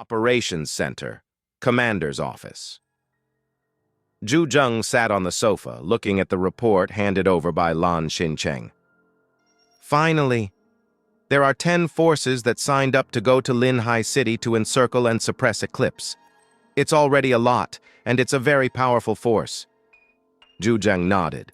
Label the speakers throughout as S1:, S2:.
S1: Operations Center, Commander's Office. Zhang sat on the sofa, looking at the report handed over by Lan Xincheng. Finally, there are 10 forces that signed up to go to Linhai City to encircle and suppress Eclipse. It's already a lot, and it's a very powerful force. Zhang nodded.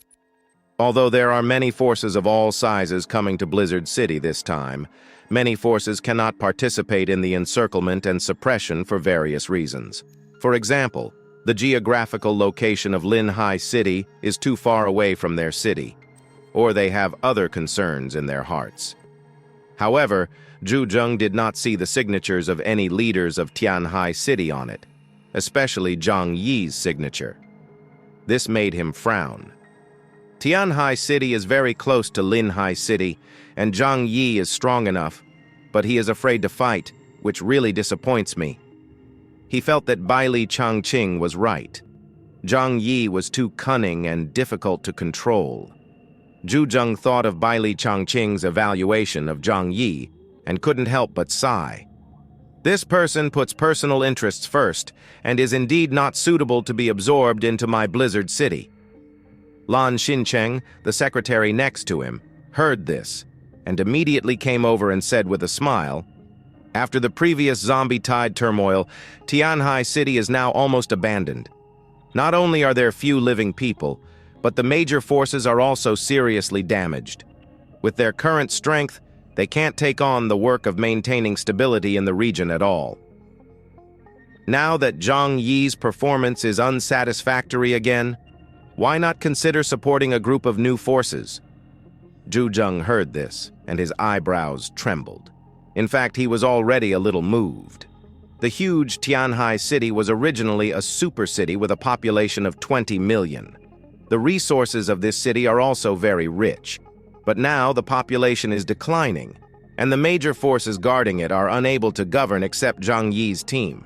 S1: Although there are many forces of all sizes coming to Blizzard City this time, many forces cannot participate in the encirclement and suppression for various reasons. For example, the geographical location of Linhai City is too far away from their city, or they have other concerns in their hearts. However, Zhang did not see the signatures of any leaders of Tianhai City on it, especially Zhang Yi's signature. This made him frown. Tianhai City is very close to Linhai City, and Zhang Yi is strong enough, but he is afraid to fight, which really disappoints me. He felt that Baili Changqing was right. Zhang Yi was too cunning and difficult to control. Zhang thought of Baili Changqing's evaluation of Zhang Yi and couldn't help but sigh. This person puts personal interests first and is indeed not suitable to be absorbed into my Blizzard City. Lan Xincheng, the secretary next to him, heard this and immediately came over and said with a smile, "After the previous zombie-tide turmoil, Tianhai City is now almost abandoned. Not only are there few living people, but the major forces are also seriously damaged. With their current strength, they can't take on the work of maintaining stability in the region at all. Now that Zhang Yi's performance is unsatisfactory again, why not consider supporting a group of new forces?" Zhang heard this, and his eyebrows trembled. In fact, he was already a little moved. The huge Tianhai City was originally a super city with a population of 20 million. The resources of this city are also very rich, but now the population is declining, and the major forces guarding it are unable to govern except Zhang Yi's team.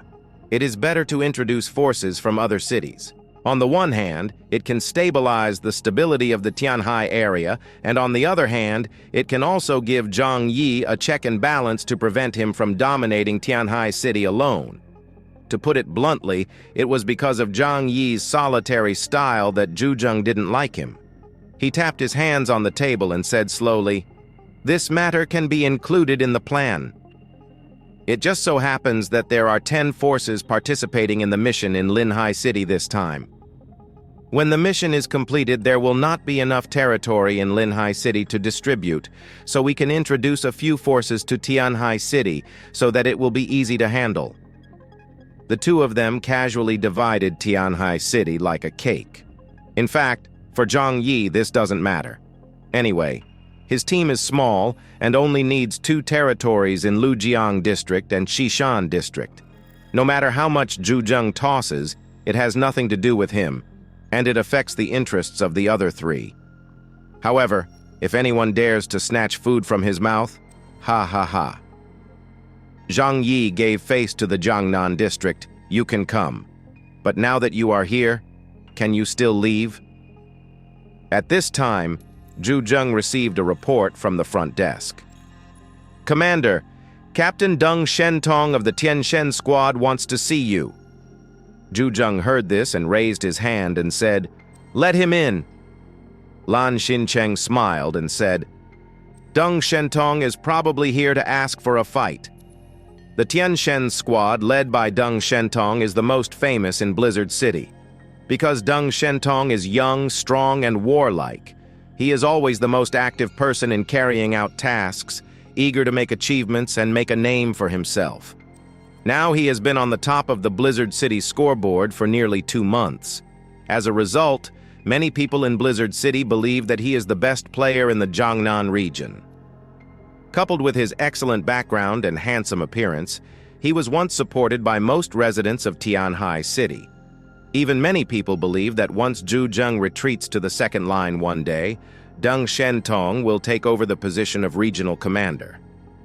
S1: It is better to introduce forces from other cities. On the one hand, it can stabilize the stability of the Tianhai area, and on the other hand, it can also give Zhang Yi a check and balance to prevent him from dominating Tianhai City alone. To put it bluntly, it was because of Zhang Yi's solitary style that Zhang didn't like him. He tapped his hands on the table and said slowly, "This matter can be included in the plan. It just so happens that there are 10 forces participating in the mission in Linhai City this time. When the mission is completed, there will not be enough territory in Linhai City to distribute, so we can introduce a few forces to Tianhai City so that it will be easy to handle." The two of them casually divided Tianhai City like a cake. In fact, for Zhang Yi, this doesn't matter. Anyway, his team is small and only needs 2 territories in Lujiang District and Xishan District. No matter how much Zhang tosses, it has nothing to do with him, and it affects the interests of the other 3. However, if anyone dares to snatch food from his mouth, ha ha ha. Zhang Yi gave face to the Jiangnan district. "You can come. But now that you are here, can you still leave?" At this time, Zhang received a report from the front desk. "Commander, Captain Deng Shentong of the Tianshen Squad wants to see you." Zhang heard this and raised his hand and said, "Let him in." Lan Xincheng smiled and said, "Deng Shentong is probably here to ask for a fight." The Tianshen Squad, led by Deng Shentong, is the most famous in Blizzard City. Because Deng Shentong is young, strong, and warlike, he is always the most active person in carrying out tasks, eager to make achievements and make a name for himself. Now he has been on the top of the Blizzard City scoreboard for nearly 2 months. As a result, many people in Blizzard City believe that he is the best player in the Jiangnan region. Coupled with his excellent background and handsome appearance, he was once supported by most residents of Tianhai City. Even many people believe that once Zhang retreats to the second line one day, Deng Shentong will take over the position of regional commander.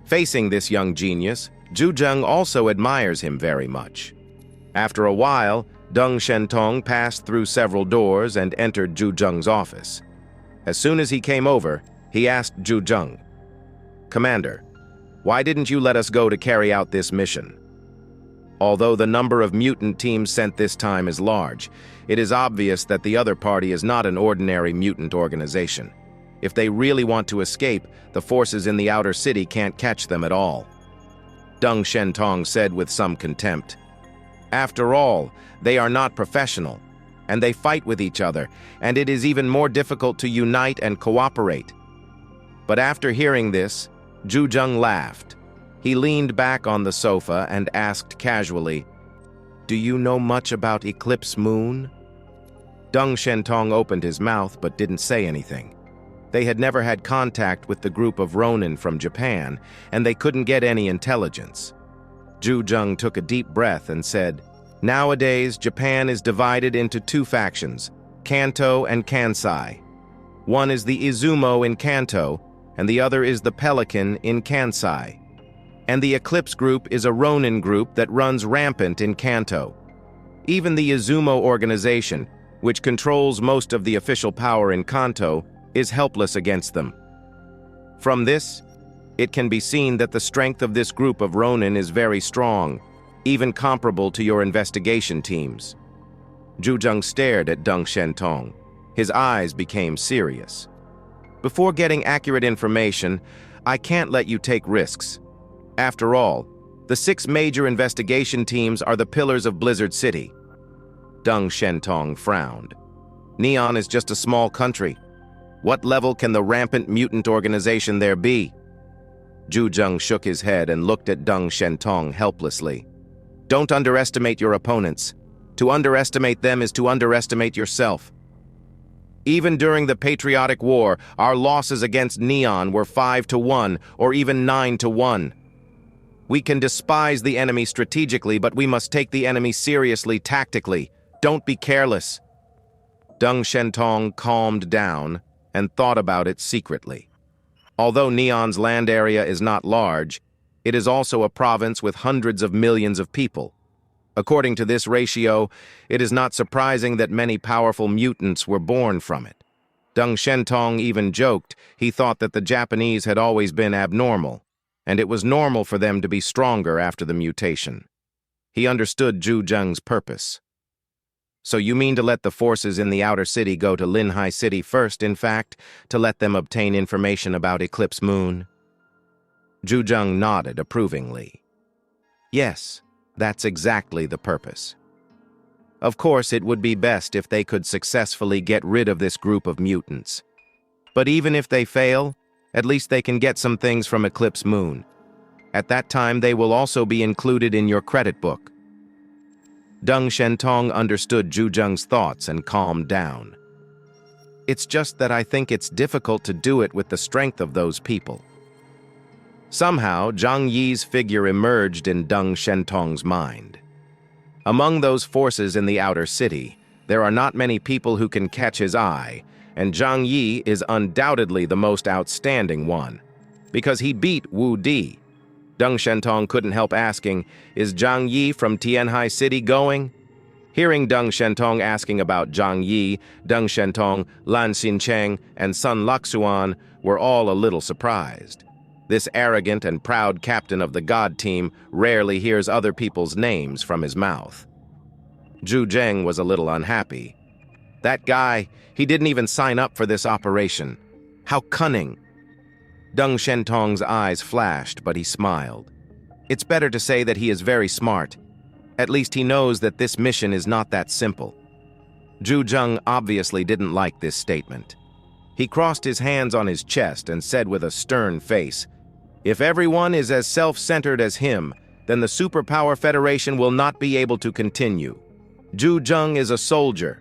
S1: Facing this young genius, Zhang also admires him very much. After a while, Deng Shentong passed through several doors and entered Zhang's office. As soon as he came over, he asked Zhang, "Commander, why didn't you let us go to carry out this mission?" Although the number of mutant teams sent this time is large, it is obvious that the other party is not an ordinary mutant organization. If they really want to escape, the forces in the outer city can't catch them at all. Deng Shentong said with some contempt. After all, they are not professional, and they fight with each other, and it is even more difficult to unite and cooperate. But after hearing this, Zhu Zhang laughed. He leaned back on the sofa and asked casually, "Do you know much about Eclipse Moon?" Deng Shentong opened his mouth but didn't say anything. They had never had contact with the group of Ronin from Japan, and they couldn't get any intelligence. Zhu Zhang took a deep breath and said, "Nowadays, Japan is divided into two factions, Kanto and Kansai. One is the Izumo in Kanto, and the other is the Pelican in Kansai. And the Eclipse group is a Ronin group that runs rampant in Kanto. Even the Izumo organization, which controls most of the official power in Kanto, is helpless against them. From this, it can be seen that the strength of this group of Ronin is very strong, even comparable to your investigation teams." Zhu Zhang stared at Deng Shentong. His eyes became serious. "Before getting accurate information, I can't let you take risks. After all, the 6 major investigation teams are the pillars of Blizzard City." Deng Shentong frowned. "Neon is just a small country. What level can the rampant mutant organization there be?" Zhu Zhang shook his head and looked at Deng Shentong helplessly. "Don't underestimate your opponents. To underestimate them is to underestimate yourself. Even during the Patriotic War, our losses against Neon were 5-1 or even 9-1. We can despise the enemy strategically, but we must take the enemy seriously tactically. Don't be careless." Deng Shentong calmed down and thought about it secretly. Although Neon's land area is not large, it is also a province with hundreds of millions of people. According to this ratio, it is not surprising that many powerful mutants were born from it. Deng Shentong even joked he thought that the Japanese had always been abnormal, and it was normal for them to be stronger after the mutation. He understood Zhu Zhang's purpose. "So you mean to let the forces in the outer city go to Linhai City first, in fact, to let them obtain information about Eclipse Moon?" Zhu Zhang nodded approvingly. "Yes, that's exactly the purpose. Of course, it would be best if they could successfully get rid of this group of mutants. But even if they fail, at least they can get some things from Eclipse Moon. At that time, they will also be included in your credit book." Deng Shentong understood Zhu Zhang's thoughts and calmed down. "It's just that I think it's difficult to do it with the strength of those people." Somehow, Zhang Yi's figure emerged in Deng Shentong's mind. Among those forces in the outer city, there are not many people who can catch his eye, and Zhang Yi is undoubtedly the most outstanding one, because he beat Wu Di. Deng Shentong couldn't help asking, "Is Zhang Yi from Tianhai City going?" Hearing Deng Shentong asking about Zhang Yi, Deng Shentong, Lan Xincheng, and Sun Luxuan were all a little surprised. This arrogant and proud captain of the God Team rarely hears other people's names from his mouth. Zhu Zhang was a little unhappy. That guy, he didn't even sign up for this operation. How cunning! Deng Shentong's eyes flashed, but he smiled. It's better to say that he is very smart. At least he knows that this mission is not that simple. Zhu Zhang obviously didn't like this statement. He crossed his hands on his chest and said with a stern face, "If everyone is as self-centered as him, then the Superpower Federation will not be able to continue. Zhu Zhang is a soldier.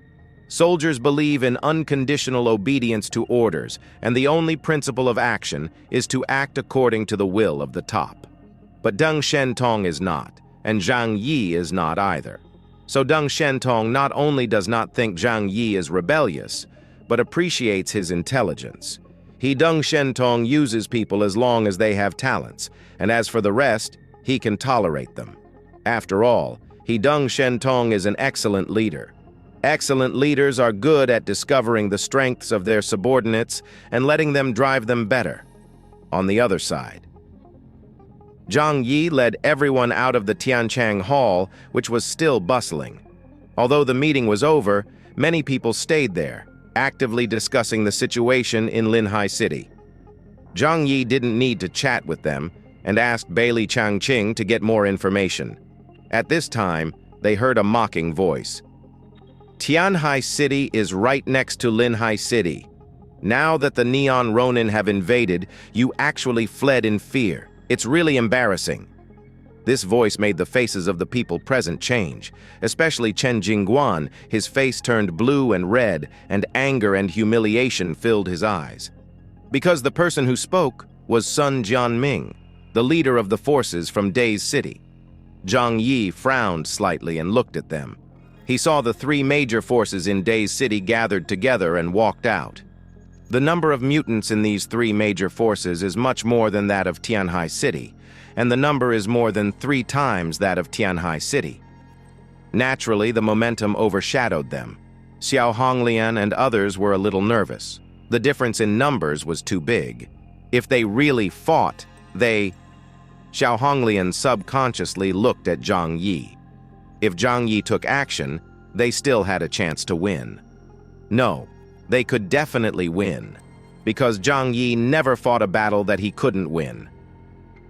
S1: Soldiers believe in unconditional obedience to orders, and the only principle of action is to act according to the will of the top. But Deng Shentong is not, and Zhang Yi is not either. So Deng Shentong not only does not think Zhang Yi is rebellious, but appreciates his intelligence. He Deng Shentong uses people as long as they have talents, and as for the rest, he can tolerate them. After all, he Deng Shentong is an excellent leader. Excellent leaders are good at discovering the strengths of their subordinates and letting them drive them better. On the other side, Zhang Yi led everyone out of the Tianchang Hall, which was still bustling. Although the meeting was over, many people stayed there, actively discussing the situation in Linhai City. Zhang Yi didn't need to chat with them and asked Bailey Changqing to get more information. At this time, they heard a mocking voice. Tianhai City is right next to Linhai City. Now that the Neon Ronin have invaded, you actually fled in fear. It's really embarrassing. This voice made the faces of the people present change, especially Chen Jingguan. His face turned blue and red, and anger and humiliation filled his eyes. Because the person who spoke was Sun Jianming, the leader of the forces from Days City. Zhang Yi frowned slightly and looked at them. He saw the three major forces in Days City gathered together and walked out. The number of mutants in these three major forces is much more than that of Tianhai City, and the number is more than 3 times that of Tianhai City. Naturally, the momentum overshadowed them. Xiao Honglian and others were a little nervous. The difference in numbers was too big. If they really fought, Xiao Honglian subconsciously looked at Zhang Yi. If Zhang Yi took action, they still had a chance to win. No, they could definitely win, because Zhang Yi never fought a battle that he couldn't win.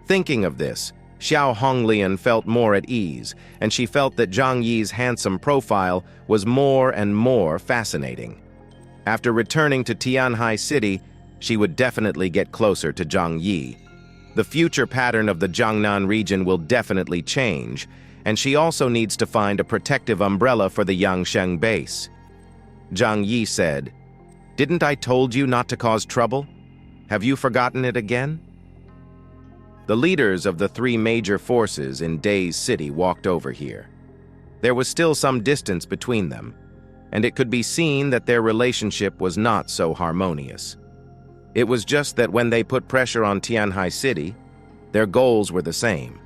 S1: Thinking of this, Xiao Honglian felt more at ease, and she felt that Zhang Yi's handsome profile was more and more fascinating. After returning to Tianhai City, she would definitely get closer to Zhang Yi. The future pattern of the Jiangnan region will definitely change, and she also needs to find a protective umbrella for the Yangsheng base. Zhang Yi said, "Didn't I told you not to cause trouble? Have you forgotten it again?" The leaders of the 3 major forces in Days City walked over here. There was still some distance between them, and it could be seen that their relationship was not so harmonious. It was just that when they put pressure on Tianhai City, their goals were the same.